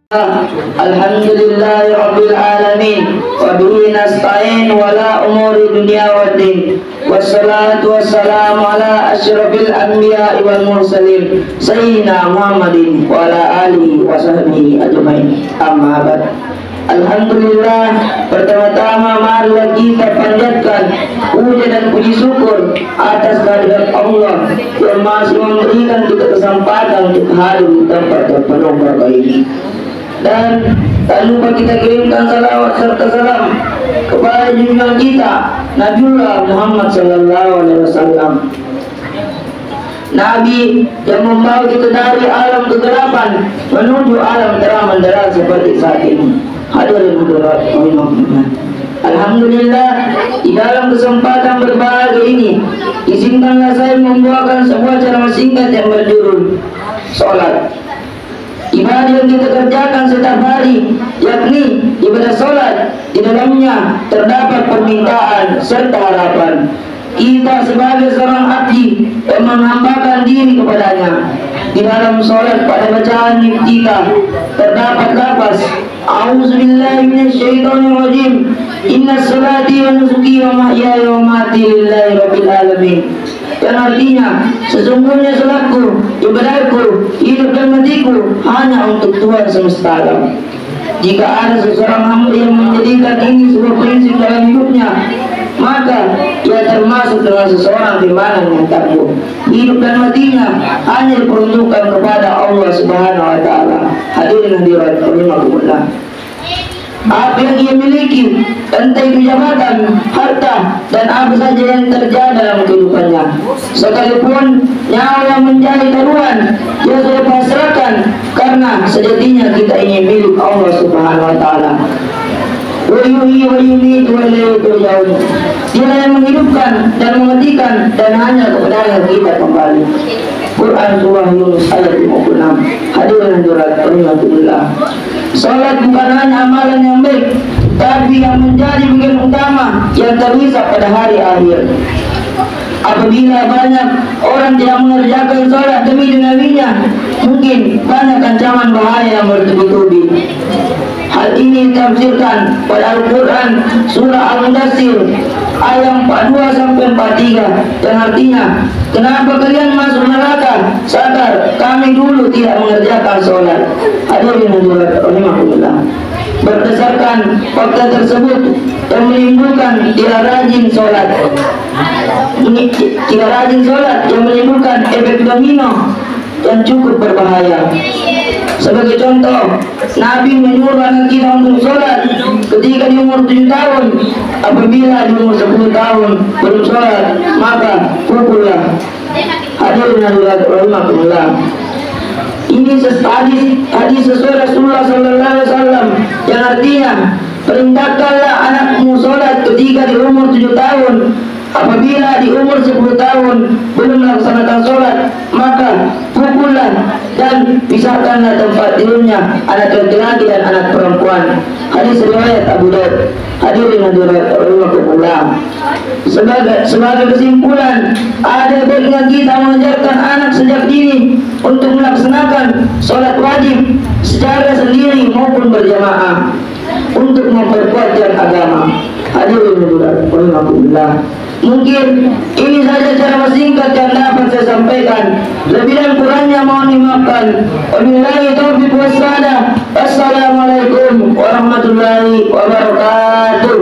Alhamdulillahi Rabbil Alamin, wa bihi nasta'in wala umuri dunia waddin, wassalatu wassalamu ala asyrafil anbiya wal mursalin sayyidina Muhammadin wa ala alihi wa sahbihi ajmain. Amma ba'd. Alhamdulillah, pertama-tama marilah kita panjatkan puja dan puji syukur atas kehadirat Allah yang masih memberikan kita kesempatan untuk hadir di tempat yang penuh berkah ini. Dan tak lupa kita kirimkan salawat serta salam kepada junjungan kita Nabiullah Muhammad SAW, Nabi yang membawa kita dari alam kegelapan menuju alam terang benderang seperti saat ini. Hadirin hadirat rahimakumullah. Alhamdulillah, di dalam kesempatan berbahagia ini izinkanlah saya membawakan sebuah ceramah singkat yang berjudul Salat. Ibadah yang kita kerjakan setiap hari, yakni ibadah solat, di dalamnya terdapat permintaan serta harapan. Kita sebagai seorang abdi yang menghambakan diri kepadanya. Di dalam solat pada bacaan kita terdapat lafaz A'udzubillahi minasyaitonirrajim. Inna salati wa nusuki wa mahyaya wa mamati lillahi rabbil alamin. Yang artinya sesungguhnya salatku, ibadahku, hidup dan matiku hanya untuk Tuhan semesta alam. Jika ada seseorang hamba yang menjadikan ini sebuah prinsip dalam hidupnya, maka ia termasuk dengan seseorang di mana yang takwa. Hidup dan matinya hanya diperuntukkan kepada Allah Subhanahu wa taala. Hadirin hadirat rahimakumullah. Apa yang ia miliki, entah itu jabatan, harta, dan apa saja yang terjadi dalam kehidupannya, sekalipun nyawa yang menjadi taruhan, dia sudah pasrahkan, karena sejatinya kita ini milik Allah Subhanahu wa taala. Wa yuhyi wa yumiitu wa ilayhi turja'un. Dia yang menghidupkan dan mematikan, dan hanya kepadanya kita kembali. Quran surah Yunus ayat 56. Hadirin hadirat rahimakumullah. Salat bukan hanya amalan yang baik, tapi yang menjadi bagian utama yang terhisap pada hari akhir. Apabila banyak orang tidak mengerjakan salat demi duniawinya, mungkin banyak ancaman bahaya yang bertubi-tubi. Hal ini ditafsirkan pada Al-Quran surah Al-Mudaththir ayat 42 sampai 43, yang artinya, kenapa kalian masuk neraka sadar kami dulu tidak mengerjakan sholat. Hadirin hadirat rahimakumullah. Berdasarkan fakta tersebut yang menimbulkan tidak rajin sholat yang menimbulkan efek domino yang cukup berbahaya. Sebagai contoh, Nabi menyuruh anak kita untuk sholat ketika di umur 7 tahun. Apabila di umur 10 tahun belum sholat, maka pukullah. Hadirin hadirat rahimakumullah. Ini hadis sesuai Rasulullah SAW, yang artinya, perintahkanlah anakmu sholat ketika di umur 7 tahun. Apabila di umur 10 tahun belum melaksanakan sholat, maka pukullah dan pisahkanlah tempat tidurnya anak laki-laki dan anak perempuan. Hadis riwayat Abu Daud. Hadirin hadirat rahimakumullah. Sebagai kesimpulan, ada baiknya kita mengajarkan anak sejak dini untuk melaksanakan sholat wajib secara sendiri maupun berjamaah untuk memperkuat jalan agama. Hadirin hadirat rahimakumullah. Mungkin ini saja cara singkat yang dapat saya sampaikan. Lebih dan kurangnya mohon dimaafkan. Wabillahi taufiq wassalam. Assalamualaikum warahmatullahi wabarakatuh.